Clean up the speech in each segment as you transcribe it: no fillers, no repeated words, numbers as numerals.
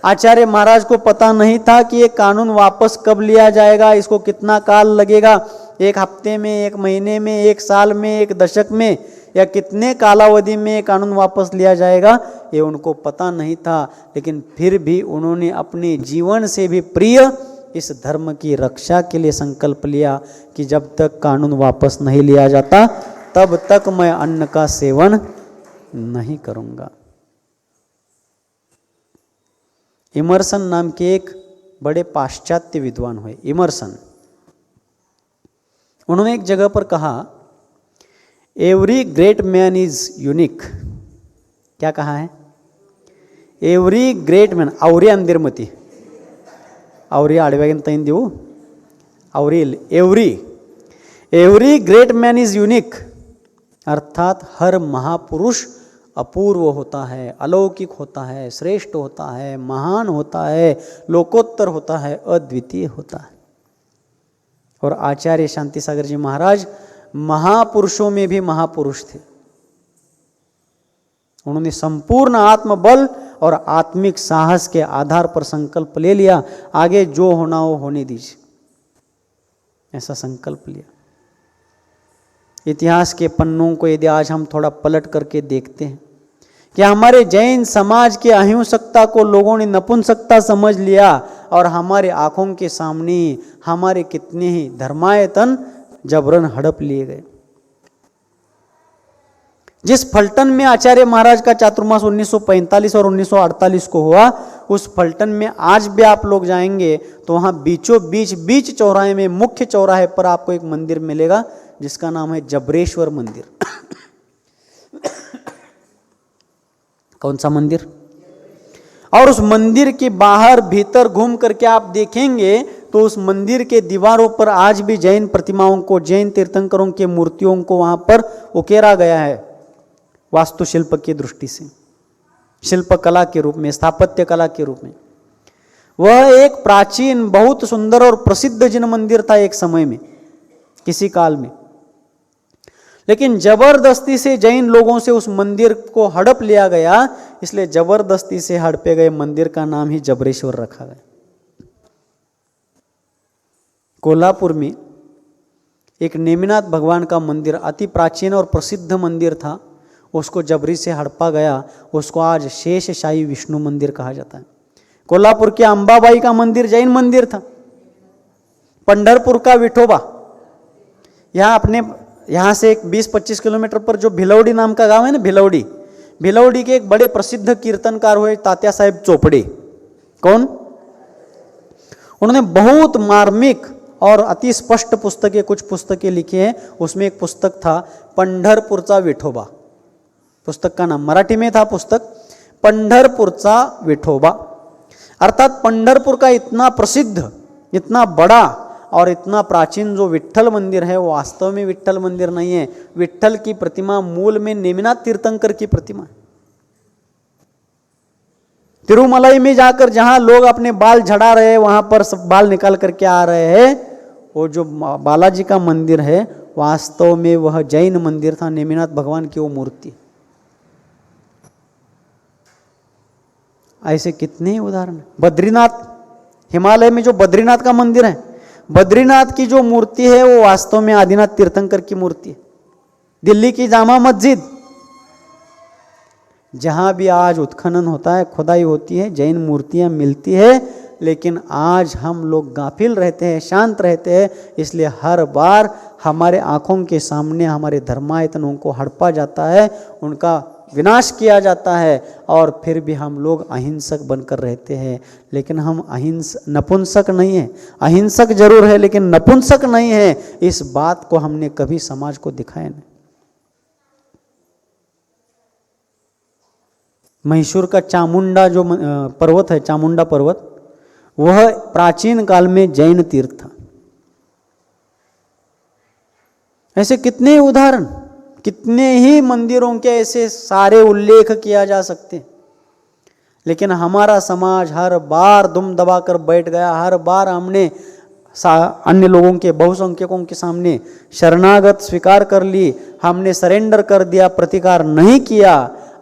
आचार्य महाराज को पता नहीं था कि ये कानून वापस कब लिया जाएगा, इसको कितना काल लगेगा, एक हफ्ते में, एक महीने में, एक साल में, एक दशक में, या कितने कालावधि में ये कानून वापस लिया जाएगा, ये उनको पता नहीं था। लेकिन फिर भी उन्होंने अपने जीवन से भी प्रिय इस धर्म की रक्षा के लिए संकल्प लिया कि जब तक कानून वापस नहीं लिया जाता तब तक मैं अन्न का सेवन नहीं करूंगा। इमर्सन नाम के एक बड़े पाश्चात्य विद्वान हुए, इमर्सन। उन्होंने एक जगह पर कहा, every great man is unique. क्या कहा है? एवरी ग्रेट मैन, आवरी अंदिरमती, आवरी आडव्यागेन तैन देऊ, आवरी every great man is unique, अर्थात हर महापुरुष अपूर्व होता है, अलौकिक होता है, श्रेष्ठ होता है, महान होता है, लोकोत्तर होता है, अद्वितीय होता है। और आचार्य शांति सागर जी महाराज महापुरुषों में भी महापुरुष थे। उन्होंने संपूर्ण आत्मबल और आत्मिक साहस के आधार पर संकल्प ले लिया, आगे जो होना हो होने दीजिए, ऐसा संकल्प लिया। इतिहास के पन्नों को यदि आज हम थोड़ा पलट करके देखते हैं कि हमारे जैन समाज की अहिंसकता को लोगों ने नपुंसकता समझ लिया और हमारे आंखों के सामने हमारे कितने ही धर्मायतन जबरन हड़प लिए गए। जिस फलटन में आचार्य महाराज का चातुर्मास 1945 और 1948 को हुआ, उस फलटन में आज भी आप लोग जाएंगे तो वहां बीच चौराहे में, मुख्य चौराहे पर आपको एक मंदिर मिलेगा जिसका नाम है जबरेश्वर मंदिर। कौन सा मंदिर? और उस मंदिर के बाहर भीतर घूम करके आप देखेंगे तो उस मंदिर के दीवारों पर आज भी जैन प्रतिमाओं को, जैन तीर्थंकरों के मूर्तियों को वहां पर उकेरा गया है, वास्तुशिल्प की दृष्टि से, शिल्प कला के रूप में, स्थापत्य कला के रूप में। वह एक प्राचीन, बहुत सुंदर और प्रसिद्ध जिन मंदिर था एक समय में, किसी काल में। लेकिन जबरदस्ती से जैन लोगों से उस मंदिर को हड़प लिया गया, इसलिए जबरदस्ती से हड़पे गए मंदिर का नाम ही जबरेश्वर रखा गया। कोल्हापुर में एक नेमिनाथ भगवान का मंदिर, अति प्राचीन और प्रसिद्ध मंदिर था, उसको जबरी से हड़पा गया, उसको आज शेषशाही विष्णु मंदिर कहा जाता है। कोल्हापुर के अंबाबाई का मंदिर जैन मंदिर था। पंढरपुर का विठोबा, यहाँ से एक 20-25 किलोमीटर पर जो भिलौड़ी नाम का गांव है ना, भिलौड़ी के एक बड़े प्रसिद्ध कीर्तनकार हुए तात्या साहेब चोपड़े। कौन? उन्होंने बहुत मार्मिक और अति स्पष्ट पुस्तकें, कुछ पुस्तकें लिखी हैं। उसमें एक पुस्तक था पंढरपूरचा विठोबा, पुस्तक का नाम मराठी में था पुस्तक पंढरपूरचा विठोबा। अर्थात पंढरपुर का इतना प्रसिद्ध, इतना बड़ा और इतना प्राचीन जो विट्ठल मंदिर है, वो वास्तव में विट्ठल मंदिर नहीं है। विट्ठल की प्रतिमा मूल में नेमिनाथ तीर्थंकर की प्रतिमा है। तिरुमलाई में जाकर जहां लोग अपने बाल झड़ा रहे हैं, वहां पर सब बाल निकाल करके आ रहे हैं, वो जो बालाजी का मंदिर है वास्तव में वह जैन मंदिर था, नेमिनाथ भगवान की वो मूर्ति। ऐसे कितने उदाहरण। बद्रीनाथ, हिमालय में जो बद्रीनाथ का मंदिर है, बद्रीनाथ की जो मूर्ति है वो वास्तव में आदिनाथ तीर्थंकर की मूर्ति है। दिल्ली की जामा मस्जिद, जहां भी आज उत्खनन होता है, खुदाई होती है, जैन मूर्तियां मिलती है, लेकिन आज हम लोग गाफिल रहते हैं, शांत रहते हैं, इसलिए हर बार हमारे आंखों के सामने हमारे धर्मायतनों को हड़पा जाता है, उनका विनाश किया जाता है, और फिर भी हम लोग अहिंसक बनकर रहते हैं। लेकिन हम नपुंसक नहीं है, अहिंसक जरूर है लेकिन नपुंसक नहीं है। इस बात को हमने कभी समाज को दिखाया नहीं। मैसूर का चामुंडा जो पर्वत है, चामुंडा पर्वत, वह प्राचीन काल में जैन तीर्थ था। ऐसे कितने उदाहरण, कितने ही मंदिरों के ऐसे सारे उल्लेख किया जा सकते। लेकिन हमारा समाज हर बार दुम दबाकर बैठ गया, हर बार हमने अन्य लोगों के, बहुसंख्यकों के सामने शरणागत स्वीकार कर ली, हमने सरेंडर कर दिया, प्रतिकार नहीं किया।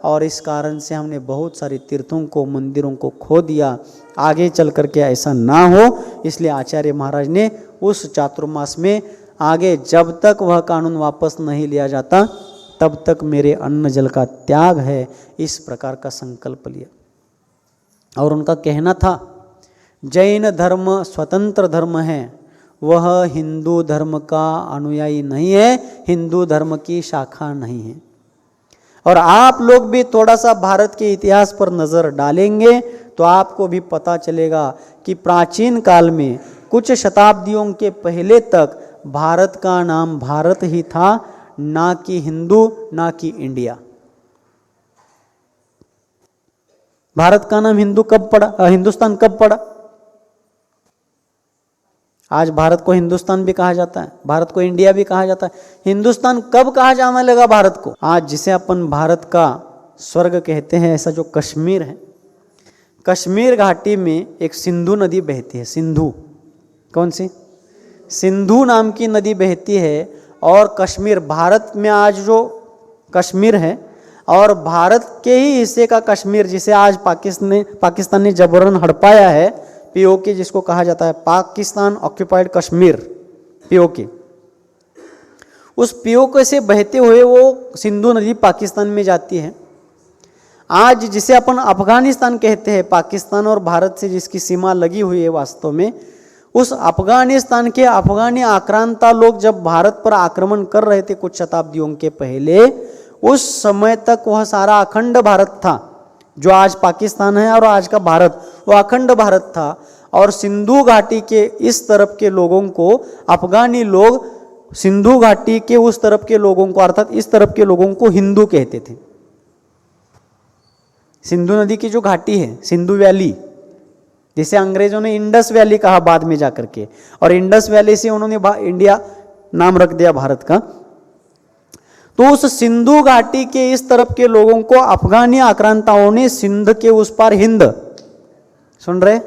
और इस कारण से हमने बहुत सारे तीर्थों को, मंदिरों को खो दिया। आगे चल करके ऐसा ना हो, इसलिए आचार्य महाराज ने उस चातुर्मास में आगे जब तक वह कानून वापस नहीं लिया जाता तब तक मेरे अन्न जल का त्याग है, इस प्रकार का संकल्प लिया। और उनका कहना था जैन धर्म स्वतंत्र धर्म है, वह हिंदू धर्म का अनुयायी नहीं है, हिंदू धर्म की शाखा नहीं है। और आप लोग भी थोड़ा सा भारत के इतिहास पर नज़र डालेंगे तो आपको भी पता चलेगा कि प्राचीन काल में कुछ शताब्दियों के पहले तक भारत का नाम भारत ही था, ना कि हिंदू, ना कि इंडिया। भारत का नाम हिंदुस्तान कब पड़ा? आज भारत को हिंदुस्तान भी कहा जाता है, भारत को इंडिया भी कहा जाता है। हिंदुस्तान कब कहा जाने लगा भारत को? आज जिसे अपन भारत का स्वर्ग कहते हैं, ऐसा जो कश्मीर है, कश्मीर घाटी में एक सिंधु नदी बहती है। सिंधु, कौन सी? सिंधु नाम की नदी बहती है। और कश्मीर, भारत में आज जो कश्मीर है और भारत के ही हिस्से का कश्मीर, जिसे आज पाकिस्तान ने जबरन हड़पाया है, पीओके जिसको कहा जाता है, पाकिस्तान ऑक्यूपाइड कश्मीर, पीओके, उस पीओके से बहते हुए वो सिंधु नदी पाकिस्तान में जाती है। आज जिसे अपन अफगानिस्तान कहते हैं, पाकिस्तान और भारत से जिसकी सीमा लगी हुई है, वास्तव में उस अफगानिस्तान के अफगानी आक्रांता लोग जब भारत पर आक्रमण कर रहे थे कुछ शताब्दियों के पहले, उस समय तक वह सारा अखंड भारत था। जो आज पाकिस्तान है और आज का भारत, वो अखंड भारत था। और सिंधु घाटी के इस तरफ के लोगों को अफगानी लोग, सिंधु घाटी के उस तरफ के लोगों को, अर्थात इस तरफ के लोगों को हिंदू कहते थे। सिंधु नदी की जो घाटी है, सिंधु वैली, जिसे अंग्रेजों ने इंडस वैली कहा बाद में जाकर के, और इंडस वैली से उन्होंने इंडिया नाम रख दिया भारत का। तो उस सिंधु घाटी के इस तरफ के लोगों को अफगानी आक्रांताओं ने सिंध के उस पार, हिंद, सुन रहे,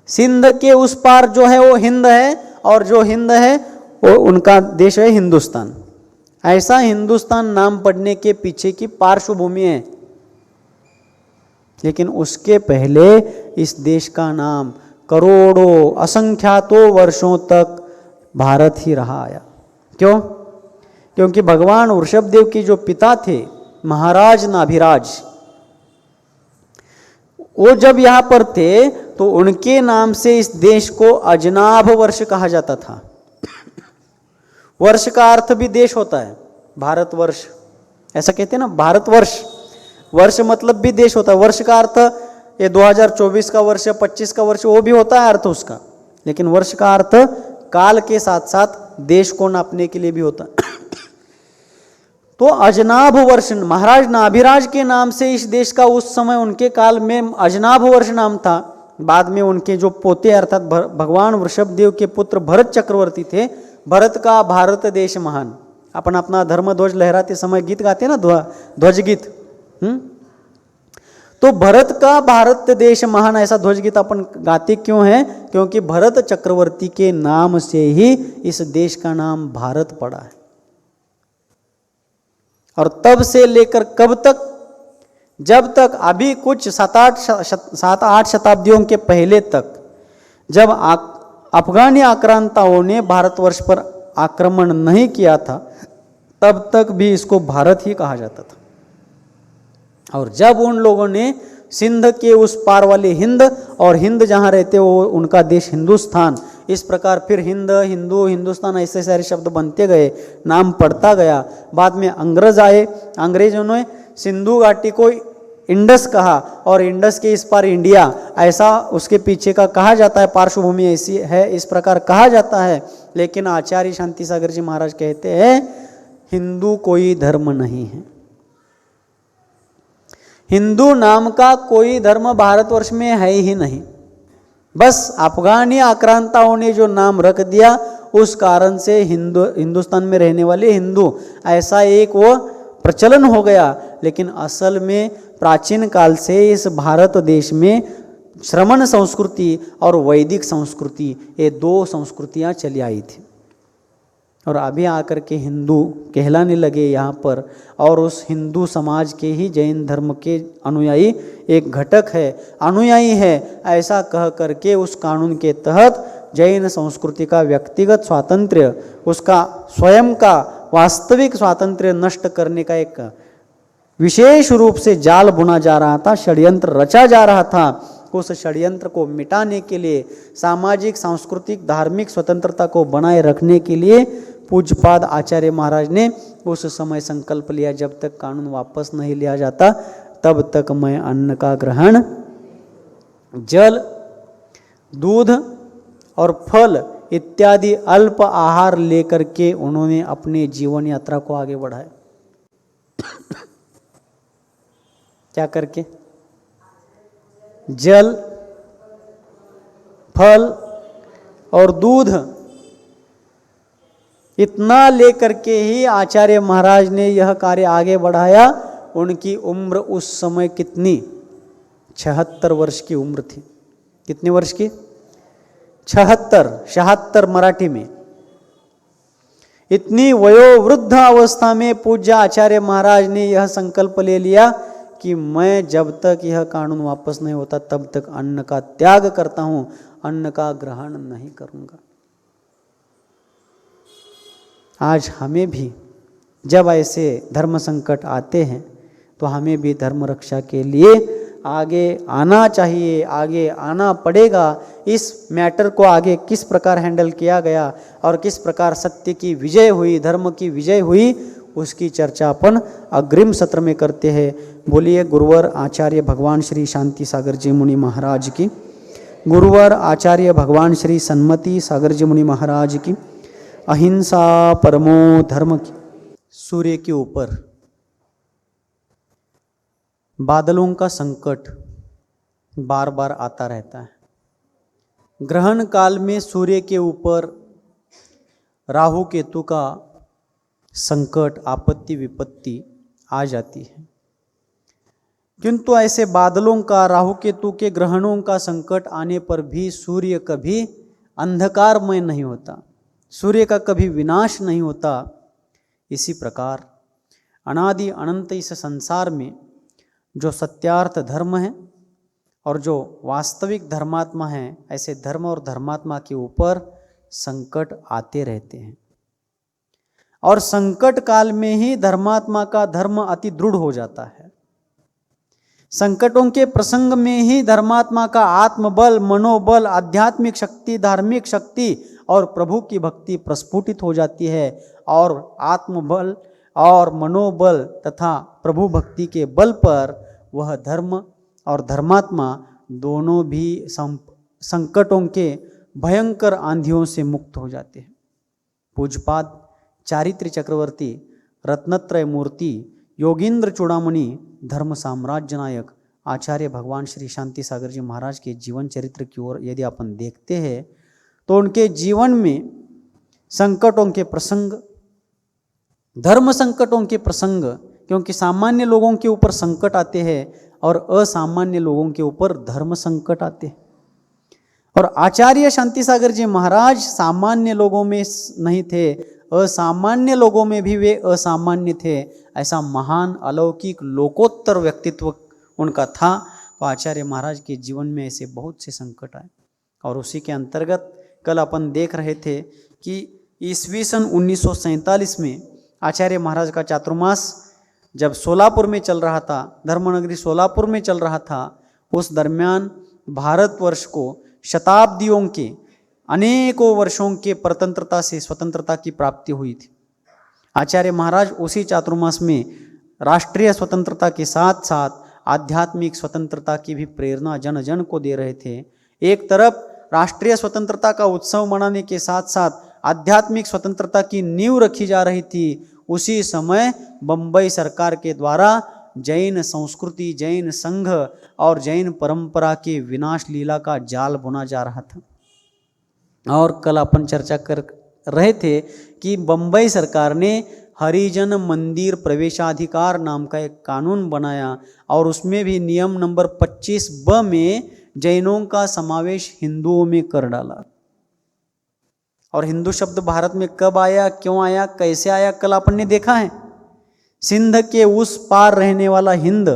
सिंध के उस पार जो है वो हिंद है, और जो हिंद है वो उनका देश है हिंदुस्तान। ऐसा हिंदुस्तान नाम पड़ने के पीछे की पार्श्वभूमि है। लेकिन उसके पहले इस देश का नाम करोड़ों, असंख्यातों वर्षों तक भारत ही रहा आया। क्यों? क्योंकि भगवान वृषभदेव की जो पिता थे, महाराज नाभिराज, वो जब यहाँ पर थे तो उनके नाम से इस देश को अजनाभ वर्ष कहा जाता था। वर्ष का अर्थ भी देश होता है, भारतवर्ष ऐसा कहते हैं ना, भारतवर्ष, वर्ष मतलब भी देश होता है। वर्ष का अर्थ ये 2024 का वर्ष, 25 का वर्ष, वो भी होता है अर्थ उसका, लेकिन वर्ष का अर्थ काल के साथ साथ देश को नापने के लिए भी होता है। तो अजनाभ वर्ष, महाराज नाभिराज के नाम से इस देश का उस समय उनके काल में अजनाभ वर्ष नाम था। बाद में उनके जो पोते अर्थात भगवान वृषभदेव के पुत्र भरत चक्रवर्ती थे, भरत का भारत देश महान, अपन अपना धर्म ध्वज लहराते समय गीत गाते ना, ध्वज गीत, तो भरत का भारत देश महान, ऐसा ध्वज गीत अपन गाते क्यों हैं? क्योंकि भरत चक्रवर्ती के नाम से ही इस देश का नाम भारत पड़ा है। और तब से लेकर कब तक? जब तक अभी कुछ 7-8 शताब्दियों के पहले तक, जब अफगानी आक्रांताओं ने भारतवर्ष पर आक्रमण नहीं किया था, तब तक भी इसको भारत ही कहा जाता था। और जब उन लोगों ने सिंध के उस पार वाले हिंद, और हिंद जहाँ रहते वो उनका देश हिंदुस्तान, इस प्रकार फिर हिंद, हिंदू, हिंदुस्तान ऐसे सारे शब्द बनते गए, नाम पड़ता गया। बाद में अंग्रेज आए, अंग्रेजों ने सिंधु घाटी को इंडस कहा, और इंडस के इस पार इंडिया, ऐसा उसके पीछे का कहा जाता है, पार्श्वभूमि ऐसी है, इस प्रकार कहा जाता है। लेकिन आचार्य शांति सागर जी महाराज कहते हैं हिंदू कोई धर्म नहीं है, हिंदू नाम का कोई धर्म भारतवर्ष में है ही नहीं। बस अफगानी आक्रांताओं ने जो नाम रख दिया, उस कारण से हिंदुस्तान में रहने वाले हिंदू, ऐसा एक वो प्रचलन हो गया। लेकिन असल में प्राचीन काल से इस भारत देश में श्रमण संस्कृति और वैदिक संस्कृति, ये दो संस्कृतियां चली आई थी। और अभी आकर के हिंदू कहलाने लगे यहाँ पर, और उस हिंदू समाज के ही जैन धर्म के अनुयायी एक घटक है, अनुयायी है, ऐसा कह करके उस कानून के तहत जैन संस्कृति का व्यक्तिगत स्वातंत्र्य, उसका स्वयं का वास्तविक स्वातंत्र्य नष्ट करने का एक विशेष रूप से जाल बुना जा रहा था, षड्यंत्र रचा जा रहा था। उस षड्यंत्र को मिटाने के लिए, सामाजिक सांस्कृतिक धार्मिक स्वतंत्रता को बनाए रखने के लिए पूज्यपाद आचार्य महाराज ने उस समय संकल्प लिया, जब तक कानून वापस नहीं लिया जाता तब तक मैं अन्न का ग्रहण, जल, दूध और फल इत्यादि अल्प आहार लेकर के उन्होंने अपने जीवन यात्रा को आगे बढ़ाया। क्या करके? जल, फल और दूध इतना लेकर के ही आचार्य महाराज ने यह कार्य आगे बढ़ाया। उनकी उम्र उस समय कितनी? 76 वर्ष की उम्र थी। कितने वर्ष की? 76 मराठी में। इतनी वयोवृद्ध अवस्था में पूज्य आचार्य महाराज ने यह संकल्प ले लिया कि मैं जब तक यह कानून वापस नहीं होता तब तक अन्न का त्याग करता हूं, अन्न का ग्रहण नहीं करूंगा। आज हमें भी जब ऐसे धर्म संकट आते हैं तो हमें भी धर्म रक्षा के लिए आगे आना चाहिए, आगे आना पड़ेगा। इस मैटर को आगे किस प्रकार हैंडल किया गया और किस प्रकार सत्य की विजय हुई, धर्म की विजय हुई, उसकी चर्चा अपन अग्रिम सत्र में करते हैं। बोलिए गुरुवर आचार्य भगवान श्री शांति सागर जी मुनि महाराज की, गुरुवर आचार्य भगवान श्री सन्मति सागर जी मुनि महाराज की, अहिंसा परमो धर्म की। सूर्य के ऊपर बादलों का संकट बार बार आता रहता है। ग्रहण काल में सूर्य के ऊपर राहु केतु का संकट, आपत्ति विपत्ति आ जाती है, किंतु ऐसे बादलों का, राहु केतु के ग्रहणों का संकट आने पर भी सूर्य कभी अंधकारमय नहीं होता, सूर्य का कभी विनाश नहीं होता। इसी प्रकार अनादि अनंत इस संसार में जो सत्यार्थ धर्म है और जो वास्तविक धर्मात्मा है, ऐसे धर्म और धर्मात्मा के ऊपर संकट आते रहते हैं, और संकट काल में ही धर्मात्मा का धर्म अति दृढ़ हो जाता है। संकटों के प्रसंग में ही धर्मात्मा का आत्मबल, मनोबल, आध्यात्मिक शक्ति, धार्मिक शक्ति और प्रभु की भक्ति प्रस्फुटित हो जाती है, और आत्मबल और मनोबल तथा प्रभु भक्ति के बल पर वह धर्म और धर्मात्मा दोनों भी संकटों के भयंकर आंधियों से मुक्त हो जाते हैं। पूज्यपाद चारित्र चक्रवर्ती, रत्नत्रय मूर्ति, योगींद्र चूड़ामणि, धर्म साम्राज्य नायक आचार्य भगवान श्री शांति सागर जी महाराज के जीवन चरित्र की ओर यदि अपन देखते हैं तो उनके जीवन में संकटों के प्रसंग, धर्म संकटों के प्रसंग, क्योंकि सामान्य लोगों के ऊपर संकट आते हैं और असामान्य लोगों के ऊपर धर्म संकट आते हैं। और आचार्य शांति सागर जी महाराज सामान्य लोगों में नहीं थे, असामान्य लोगों में भी वे असामान्य थे। ऐसा महान अलौकिक लोकोत्तर व्यक्तित्व उनका था। तो आचार्य महाराज के जीवन में ऐसे बहुत से संकट आए, और उसी के अंतर्गत कल अपन देख रहे थे कि ईस्वी सन 1947 में आचार्य महाराज का चातुर्मास जब सोलापुर में चल रहा था, धर्मनगरी सोलापुर में चल रहा था, उस दरमियान भारतवर्ष को शताब्दियों के, अनेकों वर्षों के परतंत्रता से स्वतंत्रता की प्राप्ति हुई थी। आचार्य महाराज उसी चातुर्मास में राष्ट्रीय स्वतंत्रता के साथ साथ आध्यात्मिक स्वतंत्रता की भी प्रेरणा जन जन को दे रहे थे। एक तरफ राष्ट्रीय स्वतंत्रता का उत्सव मनाने के साथ साथ आध्यात्मिक स्वतंत्रता की नींव रखी जा रही थी। उसी समय बंबई सरकार के द्वारा जैन संस्कृति, जैन संघ और जैन परंपरा के विनाश लीला का जाल बुना जा रहा था। और कल अपन चर्चा कर रहे थे कि बंबई सरकार ने हरिजन मंदिर प्रवेशाधिकार नाम का एक कानून बनाया, और उसमें भी नियम नंबर 25B में जैनों का समावेश हिंदुओं में कर डाला। और हिंदू शब्द भारत में कब आया, क्यों आया, कैसे आया, कल अपन ने देखा है। सिंध के उस पार रहने वाला हिंद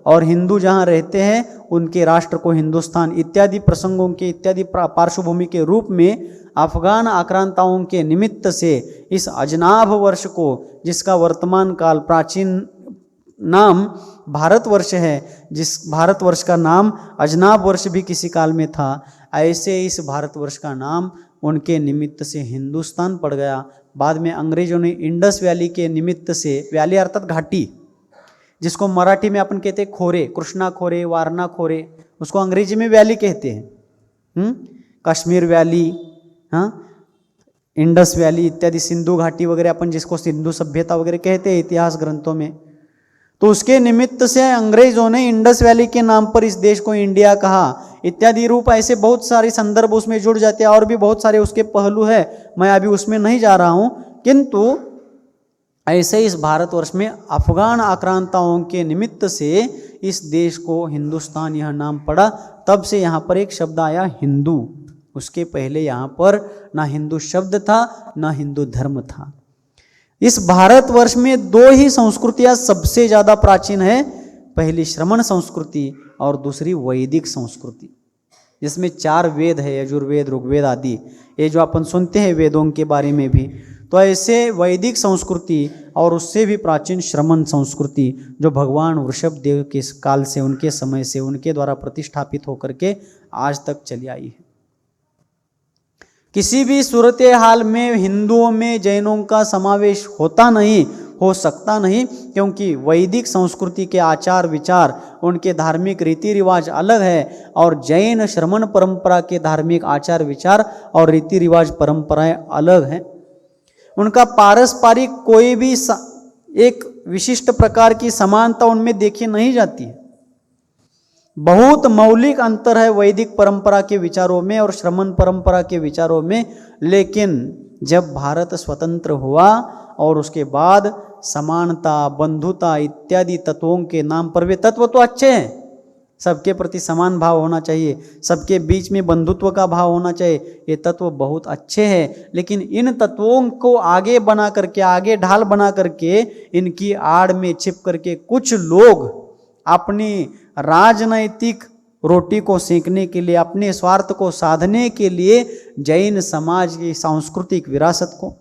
और हिंदू जहाँ रहते हैं उनके राष्ट्र को हिंदुस्तान इत्यादि प्रसंगों के इत्यादि पार्श्वभूमि के रूप में अफगान आक्रांताओं के निमित्त से इस अजनाभ वर्ष को, जिसका वर्तमान काल प्राचीन नाम भारतवर्ष है, जिस भारतवर्ष का नाम अजनाभ वर्ष भी किसी काल में था, ऐसे इस भारतवर्ष का नाम उनके निमित्त से हिंदुस्तान पड़ गया। बाद में अंग्रेजों ने इंडस वैली के निमित्त से, वैली अर्थात घाटी, जिसको मराठी में अपन कहते हैं खोरे, कृष्णा खोरे, वारणा खोरे, उसको अंग्रेजी में वैली कहते हैं। कश्मीर वैली, हाँ, इंडस वैली इत्यादि, सिंधु घाटी वगैरह अपन जिसको सिंधु सभ्यता वगैरह कहते हैं इतिहास ग्रंथों में। तो उसके निमित्त से अंग्रेजों ने इंडस वैली के नाम पर इस देश को इंडिया कहा इत्यादि रूप, ऐसे बहुत सारे संदर्भ उसमें जुड़ जाते हैं और भी बहुत सारे उसके पहलू है, मैं अभी उसमें नहीं जा रहा हूं। किंतु ऐसे इस भारतवर्ष में अफगान आक्रांताओं के निमित्त से इस देश को हिंदुस्तान यह नाम पड़ा। तब से यहाँ पर एक शब्द आया हिंदू, उसके पहले यहाँ पर ना हिंदू शब्द था ना हिंदू धर्म था। इस भारतवर्ष में दो ही संस्कृतियां सबसे ज्यादा प्राचीन है, पहली श्रमण संस्कृति और दूसरी वैदिक संस्कृति, जिसमें 4 वेद है, यजुर्वेद, ऋग्वेद आदि, ये जो अपन सुनते हैं वेदों के बारे में भी। तो ऐसे वैदिक संस्कृति और उससे भी प्राचीन श्रमण संस्कृति जो भगवान वृषभ देव के काल से, उनके समय से, उनके द्वारा प्रतिष्ठापित होकर के आज तक चली आई है। किसी भी सूरत हाल में हिंदुओं में जैनों का समावेश होता नहीं, हो सकता नहीं, क्योंकि वैदिक संस्कृति के आचार विचार, उनके धार्मिक रीति रिवाज अलग है और जैन श्रमण परंपरा के धार्मिक आचार विचार और रीति रिवाज परंपराएं अलग हैं। उनका पारस्परिक कोई भी एक विशिष्ट प्रकार की समानता उनमें देखी नहीं जाती है। बहुत मौलिक अंतर है वैदिक परंपरा के विचारों में और श्रमण परंपरा के विचारों में। लेकिन जब भारत स्वतंत्र हुआ और उसके बाद समानता, बंधुता इत्यादि तत्वों के नाम पर, वे तत्व तो अच्छे हैं, सबके प्रति समान भाव होना चाहिए, सबके बीच में बंधुत्व का भाव होना चाहिए, ये तत्व बहुत अच्छे हैं। लेकिन इन तत्वों को आगे बना करके, आगे ढाल बना करके, इनकी आड़ में छिप करके कुछ लोग अपनी राजनैतिक रोटी को सेंकने के लिए, अपने स्वार्थ को साधने के लिए जैन समाज की सांस्कृतिक विरासत को,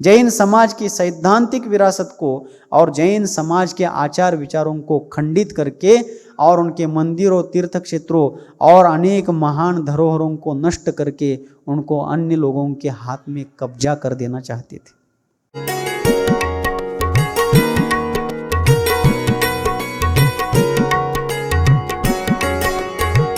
जैन समाज की सैद्धांतिक विरासत को और जैन समाज के आचार विचारों को खंडित करके और उनके मंदिरों, तीर्थ क्षेत्रों और अनेक महान धरोहरों को नष्ट करके उनको अन्य लोगों के हाथ में कब्जा कर देना चाहते थे।